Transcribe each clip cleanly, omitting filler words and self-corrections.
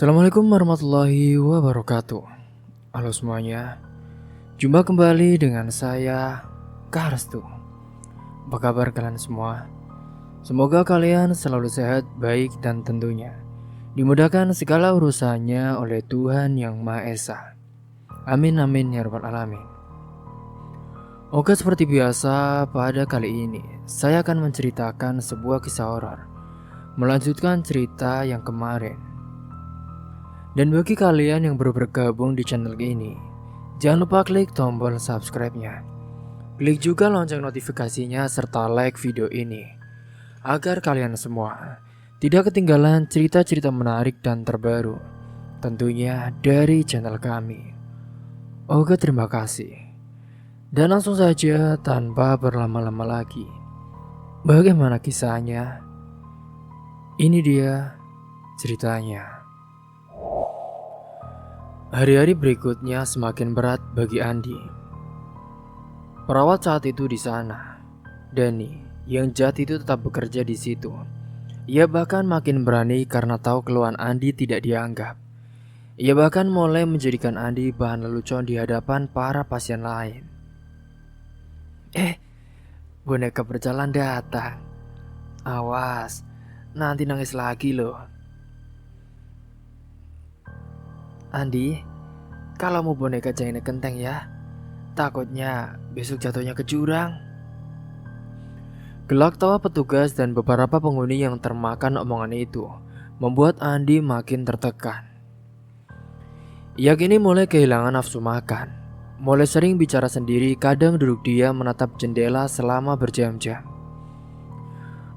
Assalamualaikum warahmatullahi wabarakatuh. Halo semuanya, jumpa kembali dengan saya, Kak Restu. Apa kabar kalian semua? Semoga kalian selalu sehat, baik, dan tentunya dimudahkan segala urusannya oleh Tuhan Yang Maha Esa. Amin amin ya rabbal alamin. Oke, seperti biasa pada kali ini saya akan menceritakan sebuah kisah horor, melanjutkan cerita yang kemarin. Dan bagi kalian yang baru bergabung di channel ini, jangan lupa klik tombol subscribe-nya. Klik juga lonceng notifikasinya serta like video ini, agar kalian semua tidak ketinggalan cerita-cerita menarik dan terbaru, tentunya dari channel kami. Oke, terima kasih. Dan langsung saja tanpa berlama-lama lagi, bagaimana kisahnya? Ini dia ceritanya. Hari-hari berikutnya semakin berat bagi Andi. Perawat saat itu di sana, Dani, yang jahat itu tetap bekerja di situ. Ia bahkan makin berani karena tahu keluhan Andi tidak dianggap. Ia bahkan mulai menjadikan Andi bahan lelucon di hadapan para pasien lain. Boneka berjalan datang. Awas, nanti nangis lagi loh. Andi, kalau mau boneka jangan kenteng ya. Takutnya besok jatuhnya ke jurang. Gelak tawa petugas dan beberapa penghuni yang termakan omongan itu membuat Andi makin tertekan. Ia kini mulai kehilangan nafsu makan. Mulai sering bicara sendiri, kadang duduk diam menatap jendela selama berjam-jam.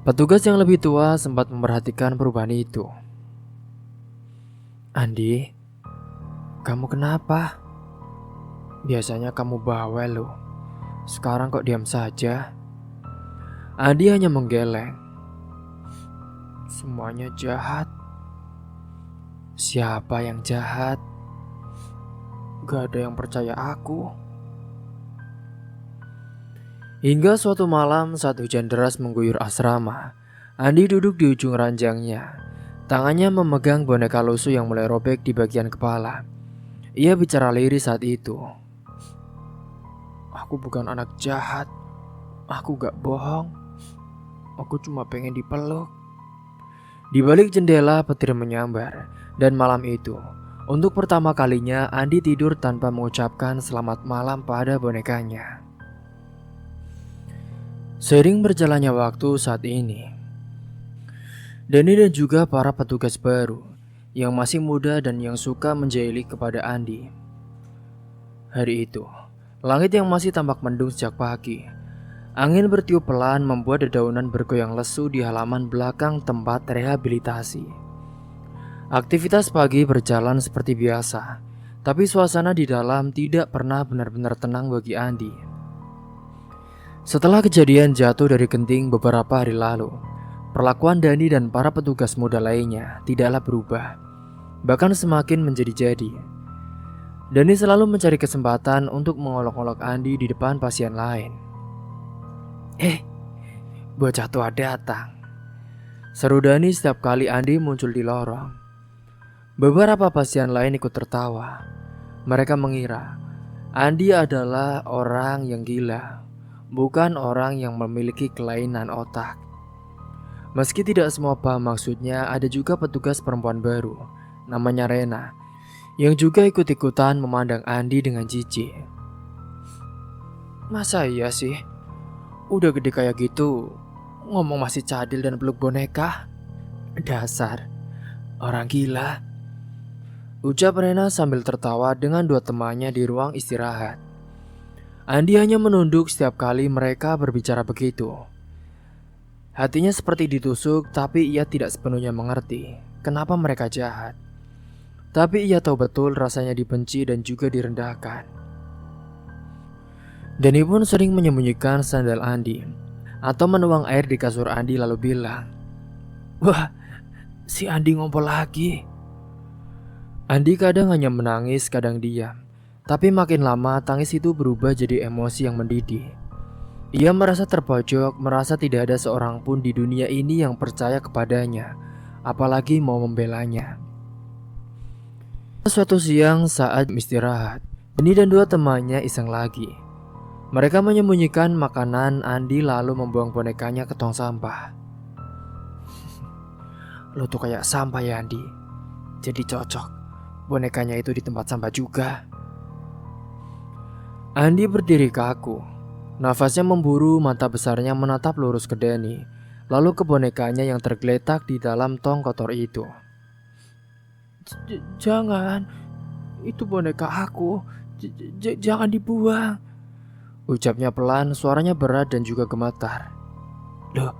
Petugas yang lebih tua sempat memperhatikan perubahan itu. Andi, kamu kenapa? Biasanya kamu bawel loh. Sekarang kok diam saja? Andi hanya menggeleng. Semuanya jahat. Siapa yang jahat? Gak ada yang percaya aku. Hingga suatu malam saat hujan deras mengguyur asrama, Andi duduk di ujung ranjangnya. Tangannya memegang boneka lusuh yang mulai robek di bagian kepala. Ia bicara lirih saat itu. Aku bukan anak jahat. Aku gak bohong. Aku cuma pengen dipeluk. Di balik jendela petir menyambar. Dan malam itu, untuk pertama kalinya Andi tidur tanpa mengucapkan selamat malam pada bonekanya. Seiring berjalannya waktu saat ini, Dani dan juga para petugas baru yang masih muda dan yang suka menjahili kepada Andi. Hari itu, langit yang masih tampak mendung sejak pagi. Angin bertiup pelan membuat dedaunan bergoyang lesu di halaman belakang tempat rehabilitasi. Aktivitas pagi berjalan seperti biasa, tapi suasana di dalam tidak pernah benar-benar tenang bagi Andi. Setelah kejadian jatuh dari genting beberapa hari lalu, perlakuan Dani dan para petugas muda lainnya tidaklah berubah, bahkan semakin menjadi-jadi. Dani selalu mencari kesempatan untuk mengolok-olok Andi di depan pasien lain. Bocah tua datang, seru Dani setiap kali Andi muncul di lorong. Beberapa pasien lain ikut tertawa. Mereka mengira Andi adalah orang yang gila, bukan orang yang memiliki kelainan otak. Meski tidak semua paham maksudnya, ada juga petugas perempuan baru, namanya Rena, yang juga ikut-ikutan memandang Andi dengan jijik. Masa iya sih? Udah gede kayak gitu, ngomong masih cadil dan peluk boneka? Dasar orang gila, ucap Rena sambil tertawa dengan dua temannya di ruang istirahat. Andi hanya menunduk setiap kali mereka berbicara begitu. Hatinya seperti ditusuk, tapi ia tidak sepenuhnya mengerti kenapa mereka jahat. Tapi ia tahu betul rasanya dibenci dan juga direndahkan. Dani pun sering menyembunyikan sandal Andi atau menuang air di kasur Andi lalu bilang, "Wah, si Andi ngompol lagi." Andi kadang hanya menangis, kadang diam. Tapi makin lama tangis itu berubah jadi emosi yang mendidih. Ia merasa terpojok, merasa tidak ada seorang pun di dunia ini yang percaya kepadanya, apalagi mau membelanya. Suatu siang saat istirahat, Dani dan dua temannya iseng lagi. Mereka menyembunyikan makanan Andi lalu membuang bonekanya ke tong sampah. Lo tuh kayak sampah ya Andi. Jadi cocok bonekanya itu di tempat sampah juga. Andi berdiri kaku. Nafasnya memburu, mata besarnya menatap lurus ke Dani, lalu ke bonekanya yang tergeletak di dalam tong kotor itu. Jangan, itu boneka aku. Jangan dibuang. Ucapnya pelan, suaranya berat dan juga gemetar. Lo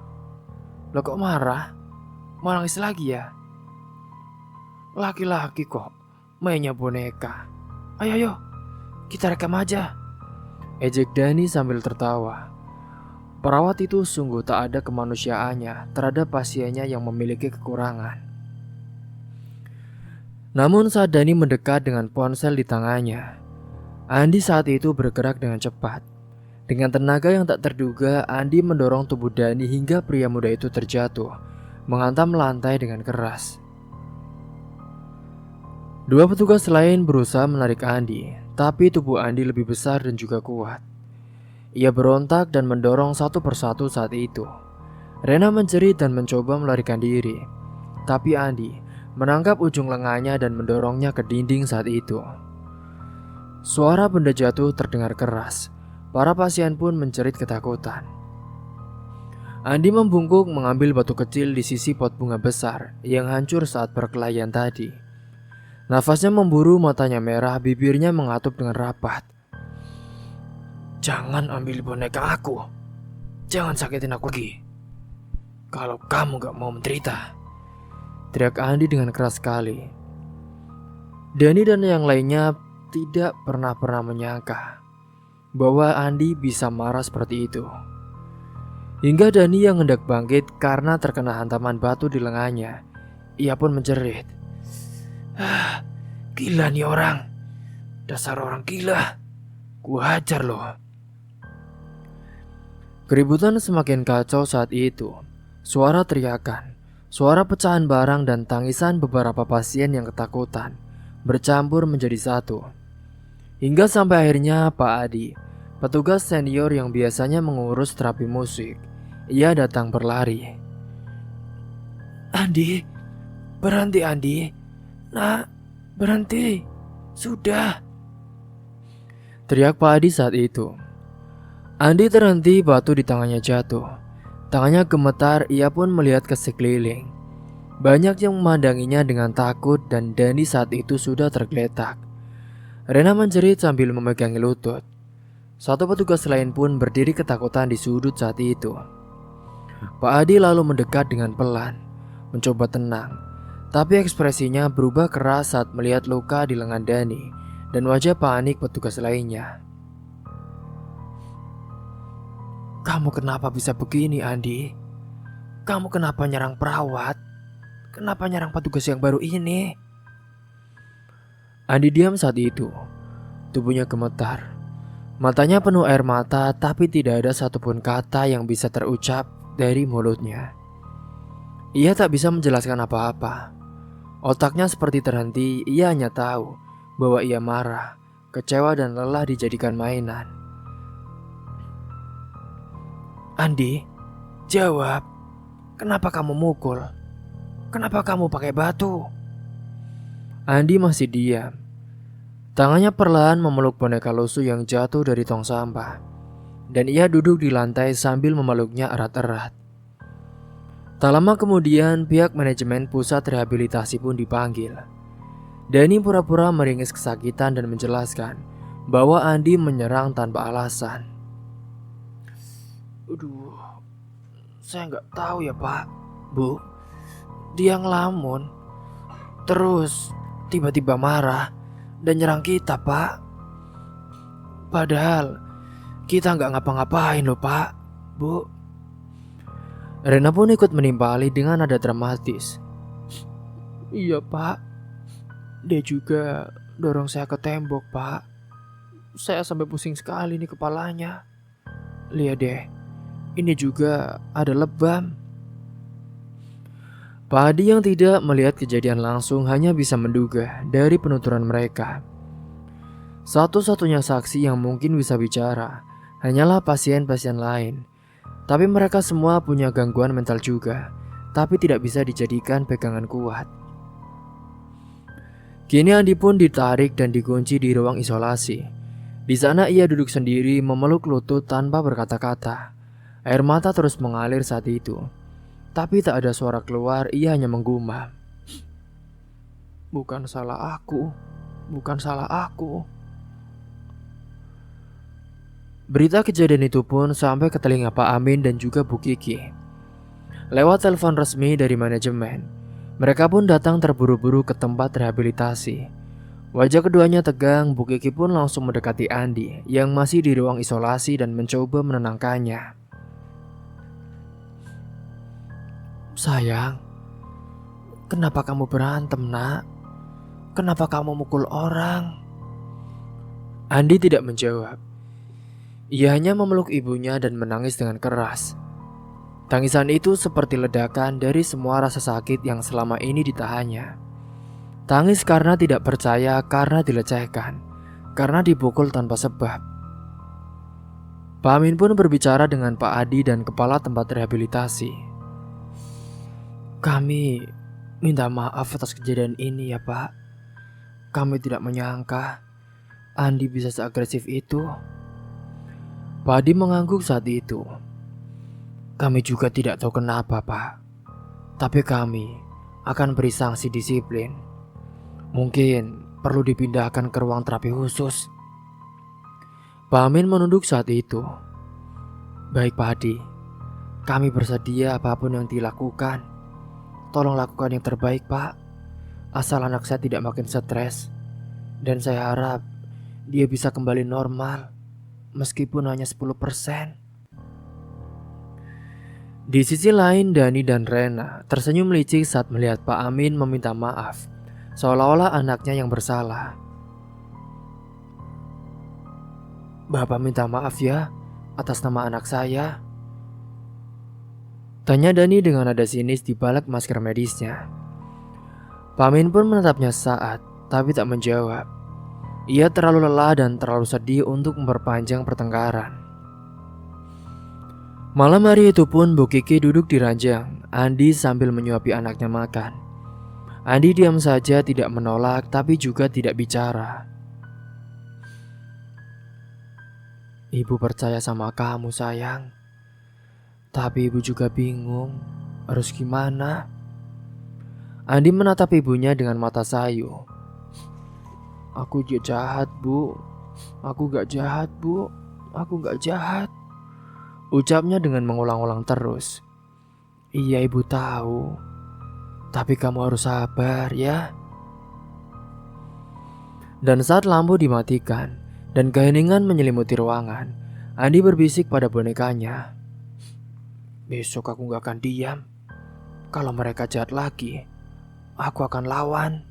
kok marah? Mau nangis lagi ya? Laki-laki kok, mainnya boneka. Ayo, kita rekam aja. Ejek Dani sambil tertawa. Perawat itu sungguh tak ada kemanusiaannya terhadap pasiennya yang memiliki kekurangan. Namun saat Dani mendekat dengan ponsel di tangannya, Andi saat itu bergerak dengan cepat. Dengan tenaga yang tak terduga, Andi mendorong tubuh Dani hingga pria muda itu terjatuh, menghantam lantai dengan keras. Dua petugas lain berusaha menarik Andi, tapi tubuh Andi lebih besar dan juga kuat. Ia berontak dan mendorong satu persatu saat itu. Rena menjerit dan mencoba melarikan diri, tapi Andi menangkap ujung lengannya dan mendorongnya ke dinding saat itu. Suara benda jatuh terdengar keras. Para pasien pun menjerit ketakutan. Andi membungkuk mengambil batu kecil di sisi pot bunga besar yang hancur saat perkelahian tadi. Nafasnya memburu, matanya merah, bibirnya mengatup dengan rapat. Jangan ambil boneka aku. Jangan sakitin aku lagi. Kalau kamu gak mau menderita, teriak Andi dengan keras sekali. Dani dan yang lainnya tidak pernah menyangka bahwa Andi bisa marah seperti itu. Hingga Dani yang hendak bangkit karena terkena hantaman batu di lengannya, ia pun menjerit. Gila nih orang. Dasar orang gila. Gua hajar loh. Keributan semakin kacau saat itu. Suara teriakan, suara pecahan barang dan tangisan beberapa pasien yang ketakutan bercampur menjadi satu. Hingga sampai akhirnya Pak Adi, petugas senior yang biasanya mengurus terapi musik, ia datang berlari. Andi, berhenti Andi. Nak, berhenti. Sudah. Teriak Pak Adi saat itu. Andi terhenti, batu di tangannya jatuh. Tangannya gemetar, ia pun melihat ke sekeliling. Banyak yang memandanginya dengan takut dan Dani saat itu sudah tergeletak. Rena menjerit sambil memegangi lutut. Satu petugas lain pun berdiri ketakutan di sudut saat itu. Pak Adi lalu mendekat dengan pelan, mencoba tenang. Tapi ekspresinya berubah keras saat melihat luka di lengan Dani dan wajah panik petugas lainnya. Kamu kenapa bisa begini, Andi? Kamu kenapa nyerang perawat? Kenapa nyerang petugas yang baru ini? Andi diam saat itu. Tubuhnya gemetar. Matanya penuh air mata, tapi tidak ada satupun kata yang bisa terucap dari mulutnya. Ia tak bisa menjelaskan apa-apa. Otaknya seperti terhenti, ia hanya tahu bahwa ia marah, kecewa dan lelah dijadikan mainan. Andi, jawab. Kenapa kamu mukul? Kenapa kamu pakai batu? Andi masih diam. Tangannya perlahan memeluk boneka lusuh yang jatuh dari tong sampah. Dan ia duduk di lantai sambil memeluknya erat-erat. Tak lama kemudian pihak manajemen pusat rehabilitasi pun dipanggil. Dani pura-pura meringis kesakitan dan menjelaskan bahwa Andi menyerang tanpa alasan. Aduh, saya nggak tahu ya Pak, Bu. Dia ngelamun, terus tiba-tiba marah dan nyerang kita Pak. Padahal kita nggak ngapa-ngapain loh Pak, Bu. Rena pun ikut menimpali dengan nada dramatis. Iya Pak, dia juga dorong saya ke tembok Pak. Saya sampai pusing sekali nih kepalanya. Lihat deh, ini juga ada lebam. Pak Adi yang tidak melihat kejadian langsung hanya bisa menduga dari penuturan mereka. Satu-satunya saksi yang mungkin bisa bicara hanyalah pasien-pasien lain. Tapi mereka semua punya gangguan mental juga, tapi tidak bisa dijadikan pegangan kuat. Kini Andi pun ditarik dan dikunci di ruang isolasi. Di sana ia duduk sendiri memeluk lutut tanpa berkata-kata. Air mata terus mengalir saat itu. Tapi tak ada suara keluar, ia hanya menggumam. Bukan salah aku, bukan salah aku. Berita kejadian itu pun sampai ke telinga Pak Amin dan juga Bu Kiki. Lewat telepon resmi dari manajemen, mereka pun datang terburu-buru ke tempat rehabilitasi. Wajah keduanya tegang, Bu Kiki pun langsung mendekati Andi yang masih di ruang isolasi dan mencoba menenangkannya. Sayang, kenapa kamu berantem, nak? Kenapa kamu mukul orang? Andi tidak menjawab. Ia hanya memeluk ibunya dan menangis dengan keras. Tangisan itu seperti ledakan dari semua rasa sakit yang selama ini ditahannya. Tangis karena tidak percaya, karena dilecehkan, karena dipukul tanpa sebab. Pak Amin pun berbicara dengan Pak Adi dan kepala tempat rehabilitasi. Kami minta maaf atas kejadian ini ya Pak. Kami tidak menyangka Andi bisa seagresif itu. Pak Adi mengangguk saat itu. Kami juga tidak tahu kenapa Pak. Tapi kami akan beri sanksi disiplin. Mungkin perlu dipindahkan ke ruang terapi khusus. Pak Amin menunduk saat itu. Baik Pak Adi, kami bersedia apapun yang dilakukan. Tolong lakukan yang terbaik Pak. Asal anak saya tidak makin stres. Dan saya harap dia bisa kembali normal. Meskipun hanya 10%. Di sisi lain Dani dan Rena tersenyum licik saat melihat Pak Amin meminta maaf. Seolah-olah anaknya yang bersalah. Bapak minta maaf ya atas nama anak saya. Tanya Dani dengan nada sinis di balik masker medisnya. Pak Amin pun menatapnya sesaat, tapi tak menjawab. Ia terlalu lelah dan terlalu sedih untuk memperpanjang pertengkaran. Malam hari itu pun Bu Kiki duduk di ranjang, Andi sambil menyuapi anaknya makan. Andi diam saja, tidak menolak tapi juga tidak bicara. Ibu percaya sama kamu sayang. Tapi ibu juga bingung, harus gimana? Andi menatap ibunya dengan mata sayu. Aku jahat bu, aku gak jahat bu, aku gak jahat. Ucapnya dengan mengulang-ulang terus. Iya ibu tahu, tapi kamu harus sabar ya. Dan saat lampu dimatikan dan keheningan menyelimuti ruangan, Andi berbisik pada bonekanya. Besok aku gak akan diam. Kalau mereka jahat lagi, aku akan lawan.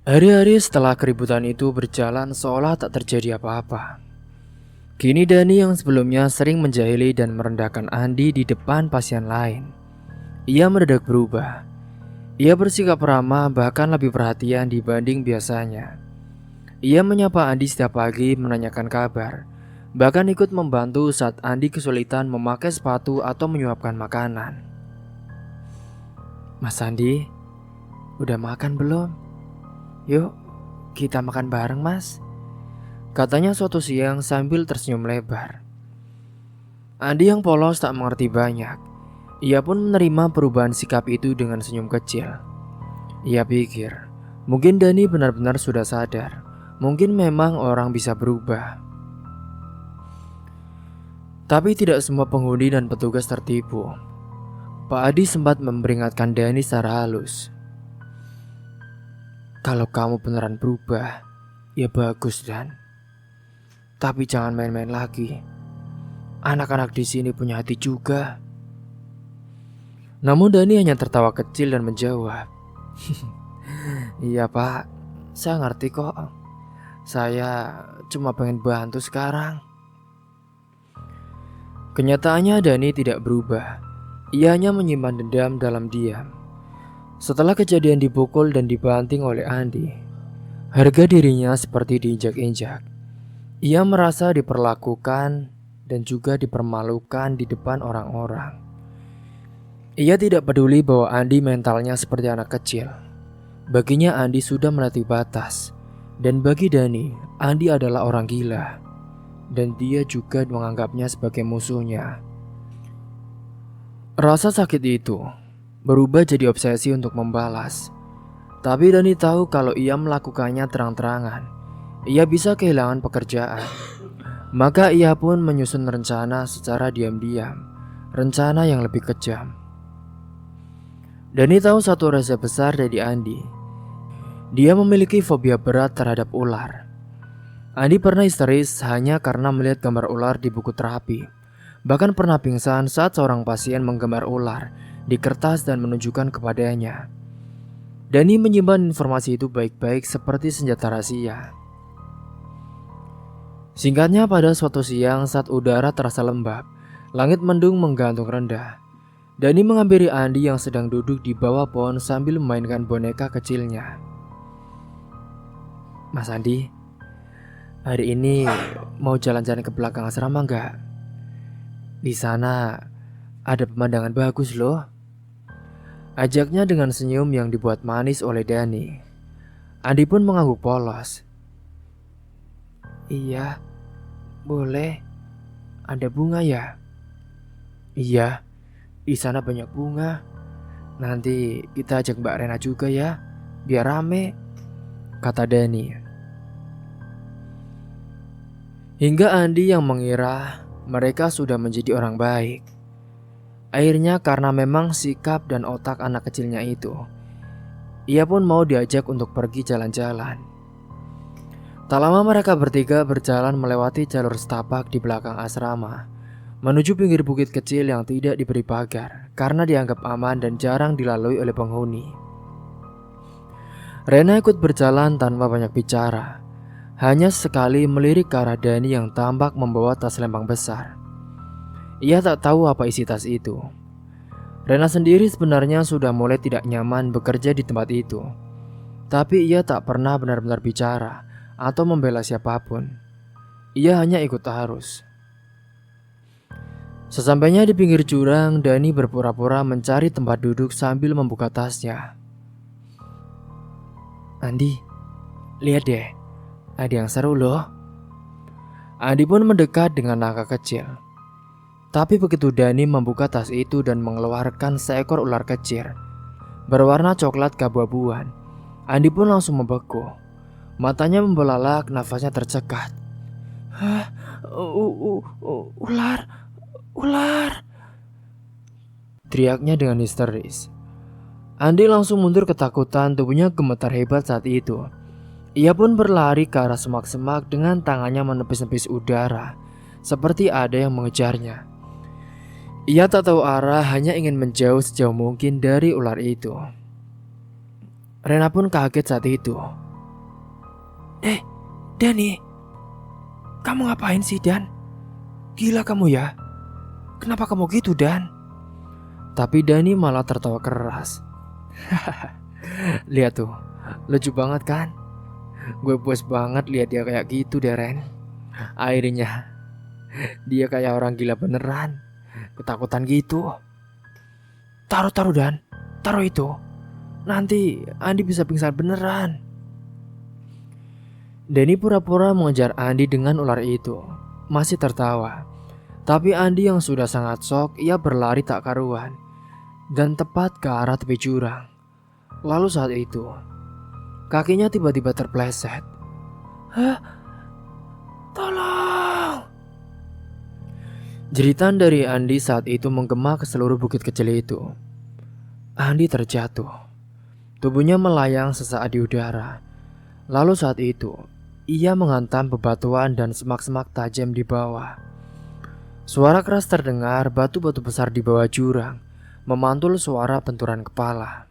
Hari-hari setelah keributan itu berjalan seolah tak terjadi apa-apa. Kini Dani yang sebelumnya sering menjahili dan merendahkan Andi di depan pasien lain, ia mendadak berubah. Ia bersikap ramah, bahkan lebih perhatian dibanding biasanya. Ia menyapa Andi setiap pagi, menanyakan kabar, bahkan ikut membantu saat Andi kesulitan memakai sepatu atau menyuapkan makanan. Mas Andi, udah makan belum? Yuk, kita makan bareng mas, katanya suatu siang sambil tersenyum lebar. Andi yang polos tak mengerti banyak. Ia pun menerima perubahan sikap itu dengan senyum kecil. Ia pikir, mungkin Dani benar-benar sudah sadar. Mungkin memang orang bisa berubah. Tapi tidak semua penghuni dan petugas tertipu. Pak Adi sempat memperingatkan Dani secara halus. Kalau kamu beneran berubah, ya bagus Dan. Tapi jangan main-main lagi. Anak-anak di sini punya hati juga. Namun Dani hanya tertawa kecil dan menjawab, Iya Pak, saya ngerti kok. Saya cuma pengen bantu sekarang. Kenyataannya Dani tidak berubah. Ia hanya menyimpan dendam dalam diam. Setelah kejadian dipukul dan dibanting oleh Andi, harga dirinya seperti diinjak-injak. Ia merasa diperlakukan dan juga dipermalukan di depan orang-orang. Ia tidak peduli bahwa Andi mentalnya seperti anak kecil. Baginya Andi sudah melatih batas. Dan bagi Dani, Andi adalah orang gila. Dan dia juga menganggapnya sebagai musuhnya. Rasa sakit itu berubah jadi obsesi untuk membalas. Tapi Dani tahu kalau ia melakukannya terang-terangan, ia bisa kehilangan pekerjaan. Maka ia pun menyusun rencana secara diam-diam. Rencana yang lebih kejam. Dani tahu satu rahasia besar dari Andi. Dia memiliki fobia berat terhadap ular. Andi pernah histeris hanya karena melihat gambar ular di buku terapi. Bahkan pernah pingsan saat seorang pasien menggambar ular di kertas dan menunjukkan kepadanya. Dani menyimpan informasi itu baik-baik seperti senjata rahasia. Singkatnya, pada suatu siang saat udara terasa lembab, langit mendung menggantung rendah. Dani menghampiri Andi yang sedang duduk di bawah pohon sambil memainkan boneka kecilnya. "Mas Andi, hari ini mau jalan-jalan ke belakang asrama enggak? Di sana ada pemandangan bagus loh." Ajaknya dengan senyum yang dibuat manis oleh Dani. Andi pun mengangguk polos. "Iya, boleh. Ada bunga ya?" "Iya, di sana banyak bunga. Nanti kita ajak Mbak Rena juga ya, biar rame," kata Dani. Hingga Andi yang mengira mereka sudah menjadi orang baik. Akhirnya karena memang sikap dan otak anak kecilnya itu, ia pun mau diajak untuk pergi jalan-jalan. Tak lama mereka bertiga berjalan melewati jalur setapak di belakang asrama, menuju pinggir bukit kecil yang tidak diberi pagar karena dianggap aman dan jarang dilalui oleh penghuni. Rena ikut berjalan tanpa banyak bicara, hanya sekali melirik ke arah Dani yang tampak membawa tas lempang besar. Ia tak tahu apa isi tas itu. Rena sendiri sebenarnya sudah mulai tidak nyaman bekerja di tempat itu. Tapi ia tak pernah benar-benar bicara atau membela siapapun. Ia hanya ikut arus. Sesampainya di pinggir jurang, Dani berpura-pura mencari tempat duduk sambil membuka tasnya. "Andi, lihat deh, ada yang seru loh." Andi pun mendekat dengan langkah kecil. Tapi begitu Dani membuka tas itu dan mengeluarkan seekor ular kecil berwarna coklat keabu-abuan, Andi pun langsung membeku. Matanya membelalak, nafasnya tercekat. "Hah? Ular, ular!" teriaknya dengan histeris. Andi langsung mundur ketakutan, tubuhnya gemetar hebat saat itu. Ia pun berlari ke arah semak-semak dengan tangannya menepis-nepis udara, seperti ada yang mengejarnya. Ia tak tahu arah, hanya ingin menjauh sejauh mungkin dari ular itu. Rena pun kaget saat itu. Dani, kamu ngapain sih, Dan? Gila kamu ya? Kenapa kamu gitu, Dan?" Tapi Dani malah tertawa keras. "Lihat tuh, lucu banget kan? Gue puas banget lihat dia kayak gitu deh, Ren. Akhirnya dia kayak orang gila beneran, ketakutan gitu. Taruh Dan, taruh itu. Nanti Andi bisa pingsan beneran." Dani pura-pura mengejar Andi dengan ular itu, masih tertawa. Tapi Andi yang sudah sangat shock, ia berlari tak karuan dan tepat ke arah tepi jurang. Lalu saat itu, kakinya tiba-tiba terpleset. "Hah? Tolong!" Jeritan dari Andi saat itu menggema ke seluruh bukit kecil itu. Andi terjatuh. Tubuhnya melayang sesaat di udara. Lalu saat itu, ia menghantam bebatuan dan semak-semak tajam di bawah. Suara keras terdengar, batu-batu besar di bawah jurang memantul suara benturan kepala.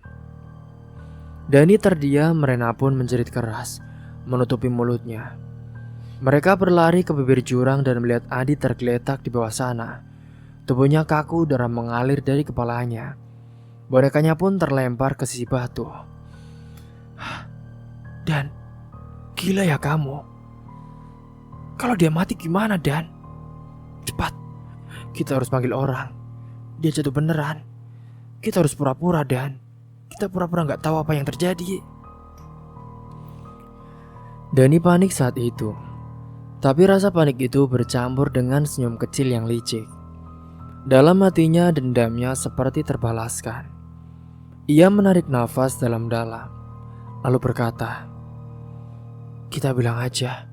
Dani terdiam, Rena pun menjerit keras, menutupi mulutnya. Mereka berlari ke bibir jurang dan melihat Andi tergeletak di bawah sana. Tubuhnya kaku, darah mengalir dari kepalanya. Bonekanya pun terlempar ke sisi batu. Dan, gila ya kamu. Kalau dia mati gimana, Dan? Cepat, kita harus panggil orang. Dia jatuh beneran. Kita harus pura-pura, Dan. Kita pura-pura gak tahu apa yang terjadi. Dani panik saat itu. Tapi rasa panik itu bercampur dengan senyum kecil yang licik. Dalam hatinya dendamnya seperti terbalaskan. Ia menarik nafas dalam-dalam, lalu berkata, "Kita bilang aja,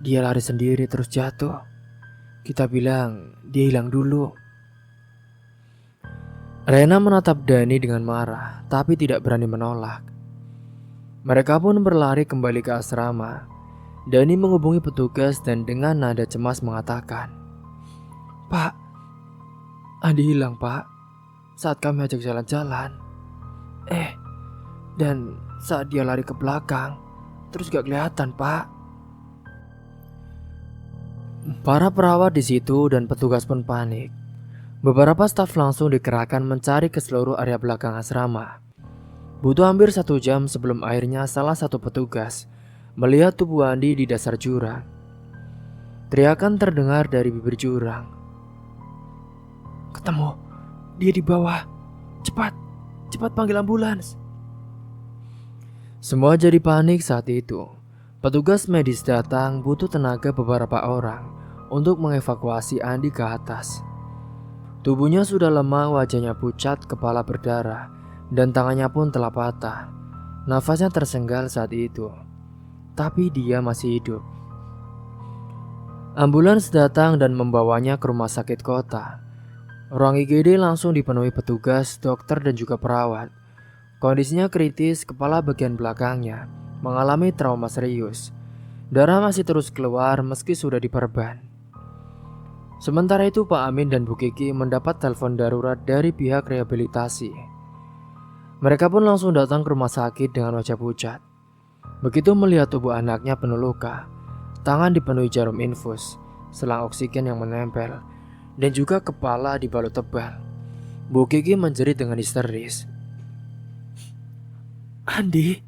dia lari sendiri terus jatuh. Kita bilang dia hilang dulu." Rena menatap Dani dengan marah, tapi tidak berani menolak. Mereka pun berlari kembali ke asrama. Dani menghubungi petugas dan dengan nada cemas mengatakan, "Pak, Andi hilang, Pak. Saat kami ajak jalan-jalan. Dan saat dia lari ke belakang, terus gak kelihatan, Pak." Para perawat di situ dan petugas pun panik. Beberapa staf langsung dikerahkan mencari ke seluruh area belakang asrama. Butuh hampir 1 jam sebelum akhirnya salah satu petugas melihat tubuh Andi di dasar jurang. Teriakan terdengar dari bibir jurang. "Ketemu, dia di bawah. Cepat, cepat panggil ambulans." Semua jadi panik saat itu. Petugas medis datang, butuh tenaga beberapa orang untuk mengevakuasi Andi ke atas. Tubuhnya sudah lemah, wajahnya pucat, kepala berdarah, dan tangannya pun telah patah. Nafasnya tersenggal saat itu, tapi dia masih hidup. Ambulans datang dan membawanya ke rumah sakit kota. Ruang IGD langsung dipenuhi petugas, dokter, dan juga perawat. Kondisinya kritis, kepala bagian belakangnya mengalami trauma serius. Darah masih terus keluar meski sudah diperban. Sementara itu Pak Amin dan Bu Kiki mendapat telepon darurat dari pihak rehabilitasi. Mereka pun langsung datang ke rumah sakit dengan wajah pucat. Begitu melihat tubuh anaknya penuh luka, tangan dipenuhi jarum infus, selang oksigen yang menempel, dan juga kepala dibalut tebal. Bu Kiki menjerit dengan histeris. Andi,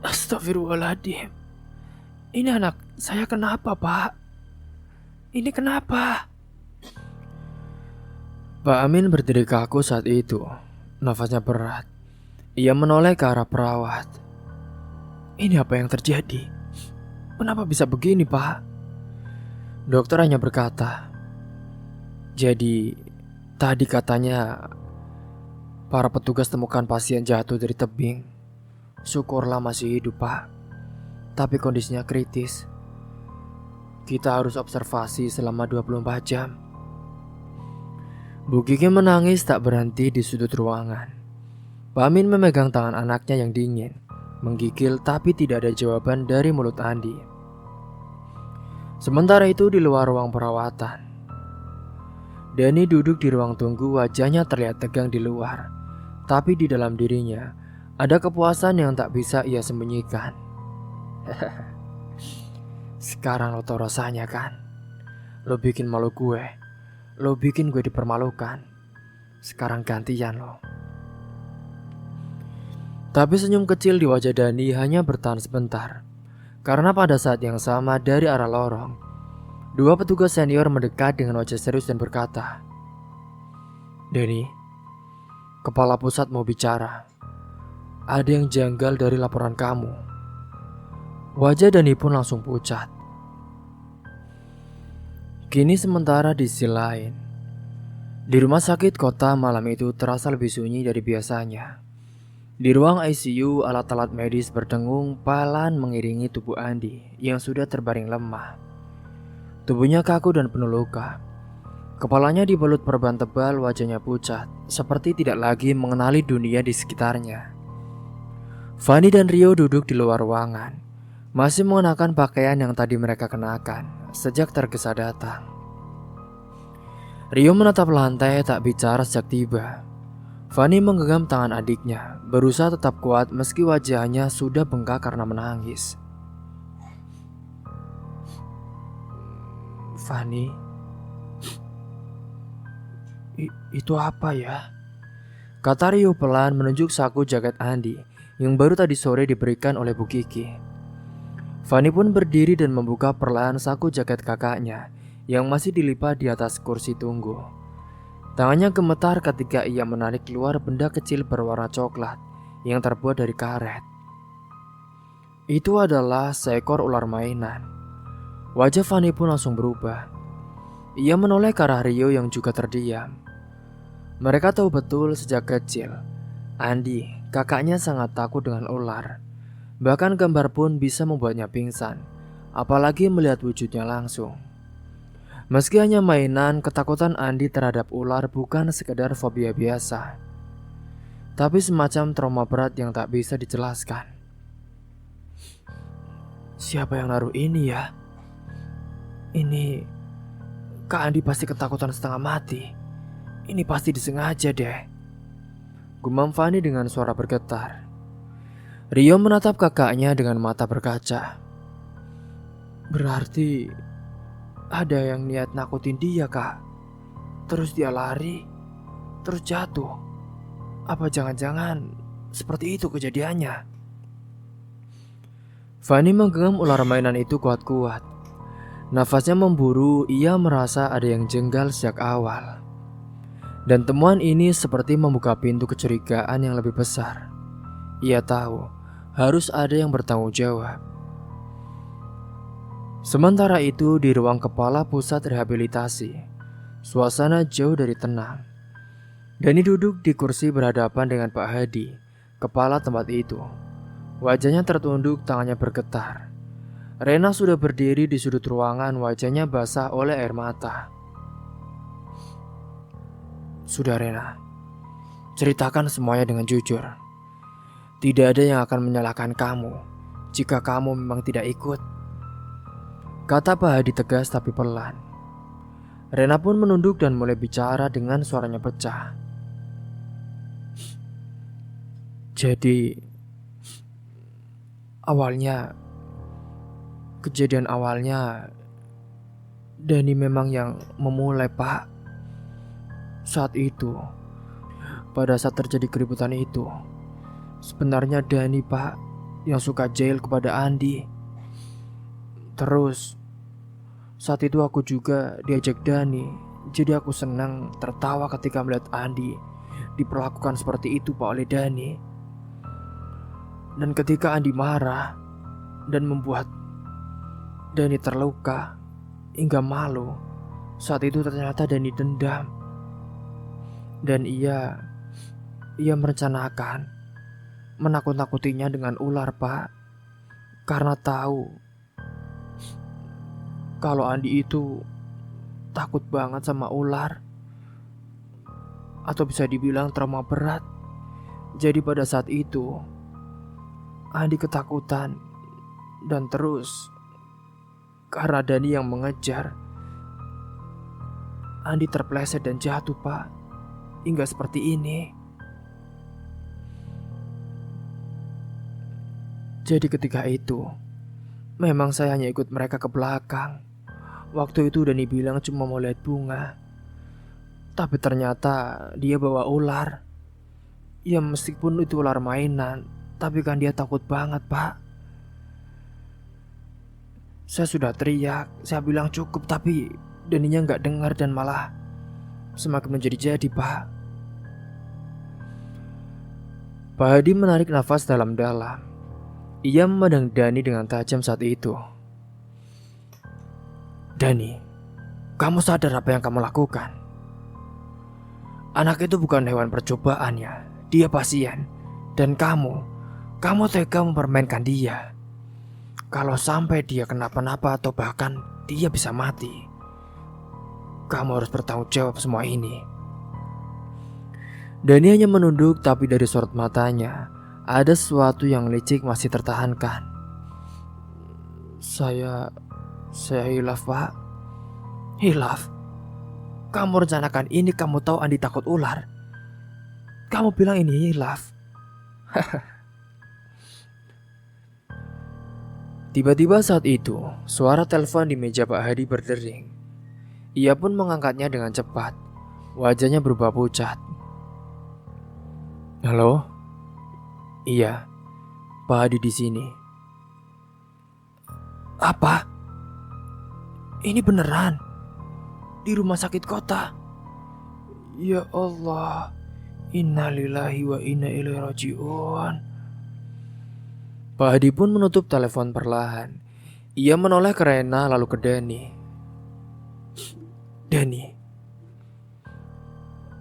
astagfirullahaladzim. Ini anak saya kenapa, Pak? Ini kenapa?" Pak Amin berdiri kaku saat itu. Nafasnya berat. Ia menoleh ke arah perawat. "Ini apa yang terjadi? Kenapa bisa begini, Pak?" Dokter hanya berkata, "Jadi, tadi katanya para petugas temukan pasien jatuh dari tebing. Syukurlah masih hidup, Pak. Tapi kondisinya kritis. Kita harus observasi selama 24 jam." Bu Kiki menangis tak berhenti di sudut ruangan. Pak Amin memegang tangan anaknya yang dingin, menggigil tapi tidak ada jawaban dari mulut Andi. Sementara itu di luar ruang perawatan, Dani duduk di ruang tunggu, wajahnya terlihat tegang di luar. Tapi di dalam dirinya ada kepuasan yang tak bisa ia sembunyikan. "Sekarang lo tau rasanya kan? Lo bikin malu gue. Lo bikin gue dipermalukan. Sekarang gantian lo." Tapi senyum kecil di wajah Dani hanya bertahan sebentar. Karena pada saat yang sama dari arah lorong, 2 petugas senior mendekat dengan wajah serius dan berkata, "Dani, kepala pusat mau bicara. Ada yang janggal dari laporan kamu." Wajah Dani pun langsung pucat. Kini sementara di sisi lain, di rumah sakit kota malam itu terasa lebih sunyi dari biasanya. Di ruang ICU, alat-alat medis berdengung pelan mengiringi tubuh Andi yang sudah terbaring lemah. Tubuhnya kaku dan penuh luka. Kepalanya dibalut perban tebal, wajahnya pucat, seperti tidak lagi mengenali dunia di sekitarnya. Fanny dan Rio duduk di luar ruangan, masih mengenakan pakaian yang tadi mereka kenakan sejak tergesa datang. Rio menatap lantai tak bicara sejak tiba. Fanny menggenggam tangan adiknya, berusaha tetap kuat meski wajahnya sudah bengkak karena menangis. "Fanny, Itu apa ya?" kata Rio pelan menunjuk saku jaket Andi yang baru tadi sore diberikan oleh Bu Kiki. Fanny pun berdiri dan membuka perlahan saku jaket kakaknya yang masih dilipat di atas kursi tunggu. Tangannya gemetar ketika ia menarik keluar benda kecil berwarna coklat yang terbuat dari karet. Itu adalah seekor ular mainan. Wajah Fanny pun langsung berubah. Ia menoleh ke arah Rio yang juga terdiam. Mereka tahu betul sejak kecil, Andi, kakaknya sangat takut dengan ular. Bahkan gambar pun bisa membuatnya pingsan, apalagi melihat wujudnya langsung. Meski hanya mainan, ketakutan Andi terhadap ular bukan sekedar fobia biasa, tapi semacam trauma berat yang tak bisa dijelaskan. Siapa yang naruh ini ya? Ini Kak Andi pasti ketakutan setengah mati. Ini pasti disengaja deh, gumam Fanny dengan suara bergetar. Rio menatap kakaknya dengan mata berkaca. Berarti ada yang niat nakutin dia, Kak. Terus dia lari, terus jatuh. Apa jangan-jangan seperti itu kejadiannya? Fanny menggenggam ular mainan itu kuat-kuat. Nafasnya memburu, ia merasa ada yang jenggal sejak awal. Dan temuan ini seperti membuka pintu kecurigaan yang lebih besar. Ia tahu harus ada yang bertanggung jawab. Sementara itu di ruang kepala pusat rehabilitasi, suasana jauh dari tenang. Dani duduk di kursi berhadapan dengan Pak Hadi, kepala tempat itu. Wajahnya tertunduk, tangannya bergetar. Rena sudah berdiri di sudut ruangan, wajahnya basah oleh air mata. Sudah Rena, ceritakan semuanya dengan jujur. Tidak ada yang akan menyalahkan kamu jika kamu memang tidak ikut, kata Pak Hadi tegas tapi pelan. Rena pun menunduk dan mulai bicara dengan suaranya pecah. Jadi kejadian awalnya Dani memang yang memulai, Pak. Saat itu, pada saat terjadi keributan itu, sebenarnya Dani, Pak, yang suka jail kepada Andi. Terus saat itu aku juga diajak Dani. Jadi aku senang tertawa ketika melihat Andi diperlakukan seperti itu, Pak, oleh Dani. Dan ketika Andi marah dan membuat Dani terluka hingga malu, saat itu ternyata Dani dendam. Dan ia merencanakan menakut-nakutinya dengan ular, Pak. Karena tahu kalau Andi itu takut banget sama ular, atau bisa dibilang trauma berat. Jadi pada saat itu Andi ketakutan. Dan terus karena Dani yang mengejar, Andi terpleset dan jatuh, Pak. Hingga seperti ini. Jadi ketika itu memang saya hanya ikut mereka ke belakang. Waktu itu Dani bilang cuma mau lihat bunga, tapi ternyata dia bawa ular. Ya meskipun itu ular mainan, tapi kan dia takut banget, Pak. Saya sudah teriak, saya bilang cukup, tapi Daninya gak dengar dan malah semakin menjadi-jadi, Pak. Pak Hadi menarik nafas dalam-dalam. Ia memandang Dani dengan tajam saat itu. Dani, kamu sadar apa yang kamu lakukan? Anak itu bukan hewan percobaan ya. Dia pasien. Dan kamu tega mempermainkan dia. Kalau sampai dia kenapa-napa atau bahkan dia bisa mati, kamu harus bertanggung jawab semua ini. Dani hanya menunduk, tapi dari sorot matanya ada sesuatu yang licik masih tertahankan. Saya hilaf, Pak. Hilaf? Kamu rencanakan ini, kamu tahu Andi takut ular. Kamu bilang ini hilaf. Tiba-tiba saat itu, suara telepon di meja Pak Hadi berdering. Ia pun mengangkatnya dengan cepat. Wajahnya berubah pucat. Halo? Iya, Pak Hadi di sini. Apa? Ini beneran? Di rumah sakit kota? Ya Allah, innalillahi wa inna ilaihi raji'un. Pak Hadi pun menutup telepon perlahan. Ia menoleh ke Rena lalu ke Dani. Dani,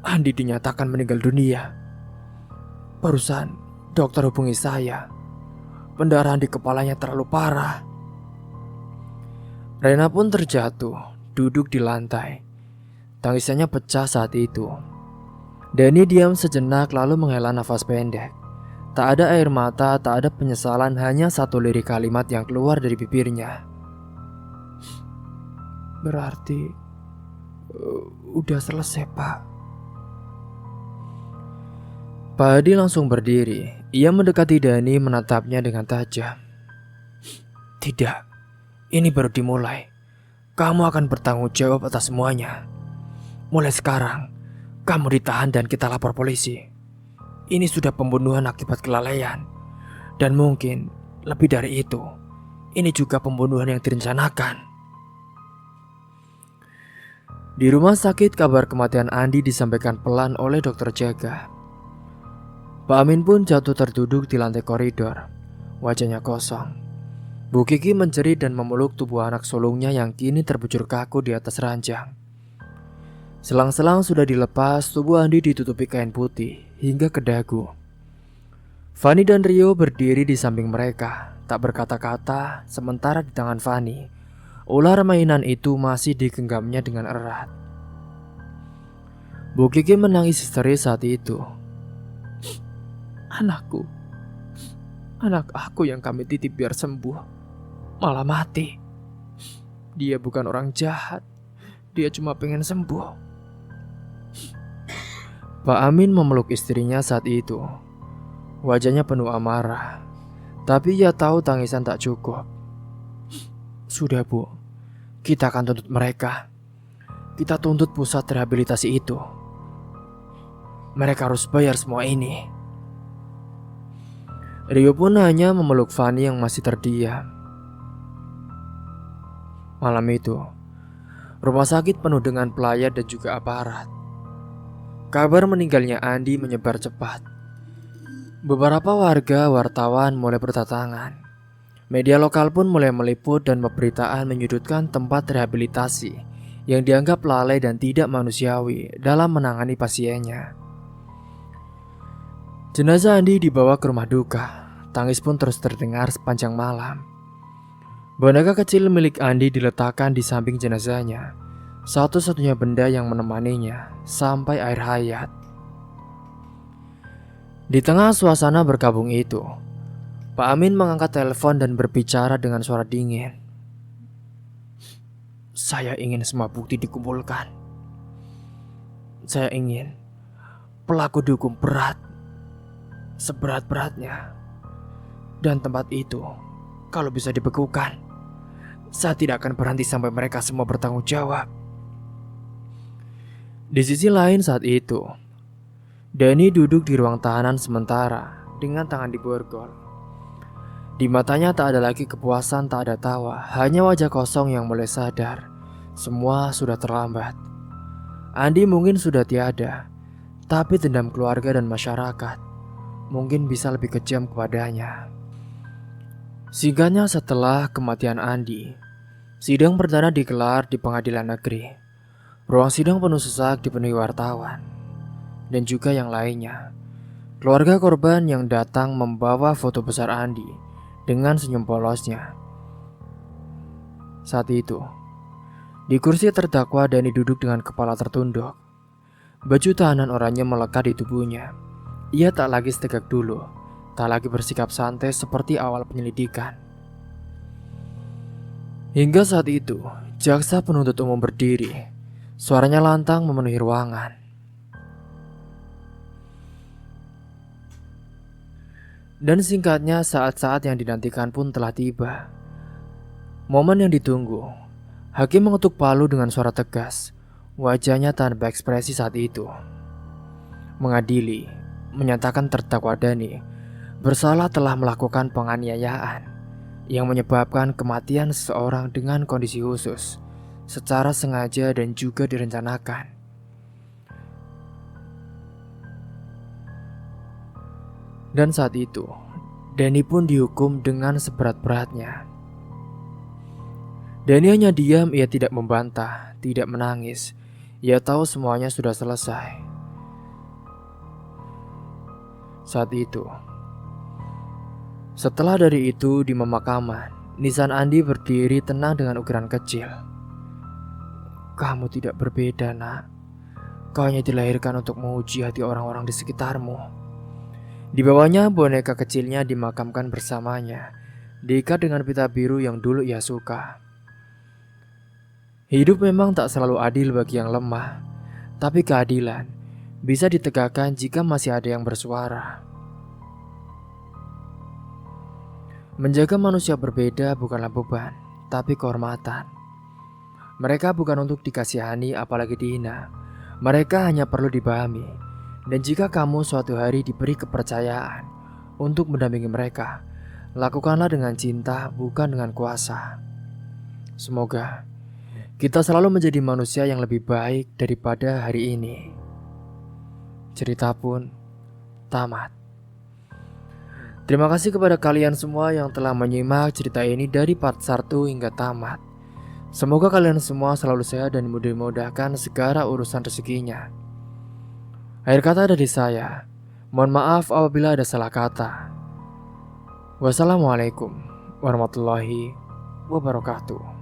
Andi dinyatakan meninggal dunia. Barusan dokter hubungi saya. Pendarahan di kepalanya terlalu parah. Rena pun terjatuh, duduk di lantai. Tangisannya pecah saat itu. Dani diam sejenak lalu menghela nafas pendek. Tak ada air mata, tak ada penyesalan, hanya satu lirik kalimat yang keluar dari bibirnya. Berarti udah selesai, Pak. Pak Hadi langsung berdiri. Ia mendekati Dani, menatapnya dengan tajam. Tidak, ini baru dimulai. Kamu akan bertanggung jawab atas semuanya. Mulai sekarang, kamu ditahan dan kita lapor polisi. Ini sudah pembunuhan akibat kelalaian. Dan mungkin lebih dari itu, ini juga pembunuhan yang direncanakan. Di rumah sakit, kabar kematian Andi disampaikan pelan oleh dokter jaga. Pak Amin pun jatuh terduduk di lantai koridor. Wajahnya kosong. Bu Kiki menjerit dan memeluk tubuh anak sulungnya yang kini terbujur kaku di atas ranjang. Selang-selang sudah dilepas, tubuh Andi ditutupi kain putih hingga ke dagu. Fani dan Rio berdiri di samping mereka, tak berkata-kata, sementara di tangan Fani, ular mainan itu masih digenggamnya dengan erat. Bu Kiki menangis histeris saat itu. Anakku, anak aku yang kami titip biar sembuh, malah mati. Dia bukan orang jahat, dia cuma pengen sembuh. Pak Amin memeluk istrinya saat itu. Wajahnya penuh amarah, tapi ia tahu tangisan tak cukup. Sudah Bu, kita akan tuntut mereka. Kita tuntut pusat rehabilitasi itu. Mereka harus bayar semua ini. Rio pun hanya memeluk Fani yang masih terdiam. Malam itu, rumah sakit penuh dengan pelayat dan juga aparat. Kabar meninggalnya Andi menyebar cepat. Beberapa warga wartawan mulai berdatangan. Media lokal pun mulai meliput dan pemberitaan menyudutkan tempat rehabilitasi yang dianggap lalai dan tidak manusiawi dalam menangani pasiennya. Jenazah Andi dibawa ke rumah duka. Tangis pun terus terdengar sepanjang malam. Boneka kecil milik Andi diletakkan di samping jenazahnya, satu-satunya benda yang menemaninya sampai akhir hayat. Di tengah suasana berkabung itu, Pak Amin mengangkat telepon dan berbicara dengan suara dingin. Saya ingin semua bukti dikumpulkan. Saya ingin pelaku dihukum berat, seberat-beratnya. Dan tempat itu, kalau bisa dibekukan, saya tidak akan berhenti sampai mereka semua bertanggung jawab. Di sisi lain saat itu, Dani duduk di ruang tahanan sementara dengan tangan diborgol. Di matanya tak ada lagi kepuasan, tak ada tawa, hanya wajah kosong yang mulai sadar. Semua sudah terlambat. Andi mungkin sudah tiada, tapi dendam keluarga dan masyarakat mungkin bisa lebih kejam kepadanya. Singkatnya, setelah kematian Andi, sidang perdana digelar di pengadilan negeri. Ruang sidang penuh sesak dipenuhi wartawan dan juga yang lainnya. Keluarga korban yang datang membawa foto besar Andi dengan senyum polosnya. Saat itu, di kursi terdakwa Dani duduk dengan kepala tertunduk. Baju tahanan oranye melekat di tubuhnya. Ia tak lagi setegak dulu, tak lagi bersikap santai seperti awal penyelidikan. Hingga saat itu, jaksa penuntut umum berdiri. Suaranya lantang memenuhi ruangan. Dan singkatnya, saat-saat yang dinantikan pun telah tiba. Momen yang ditunggu. Hakim mengetuk palu dengan suara tegas. Wajahnya tanpa ekspresi saat itu. Mengadili, menyatakan terdakwa Dani bersalah telah melakukan penganiayaan yang menyebabkan kematian seseorang dengan kondisi khusus, secara sengaja dan juga direncanakan. Dan saat itu, Dani pun dihukum dengan seberat-beratnya. Dani hanya diam, ia tidak membantah, tidak menangis. Ia tahu semuanya sudah selesai. Saat itu, setelah dari itu di pemakaman, Nisan Andi berdiri tenang dengan ukiran kecil. Kamu tidak berbeda, nak. Kau hanya dilahirkan untuk menguji hati orang-orang di sekitarmu. Di bawahnya boneka kecilnya dimakamkan bersamanya, diikat dengan pita biru yang dulu ia suka. Hidup memang tak selalu adil bagi yang lemah, tapi keadilan bisa ditegakkan jika masih ada yang bersuara. Menjaga manusia berbeda bukanlah beban, tapi kehormatan. Mereka bukan untuk dikasihani apalagi dihina. Mereka hanya perlu dipahami. Dan jika kamu suatu hari diberi kepercayaan untuk mendampingi mereka, lakukanlah dengan cinta, bukan dengan kuasa. Semoga kita selalu menjadi manusia yang lebih baik daripada hari ini. Cerita pun tamat. Terima kasih kepada kalian semua yang telah menyimak cerita ini dari part 1 hingga tamat. Semoga kalian semua selalu sehat dan dimudahkan segala urusan rezekinya. Akhir kata dari saya, mohon maaf apabila ada salah kata. Wassalamualaikum warahmatullahi wabarakatuh.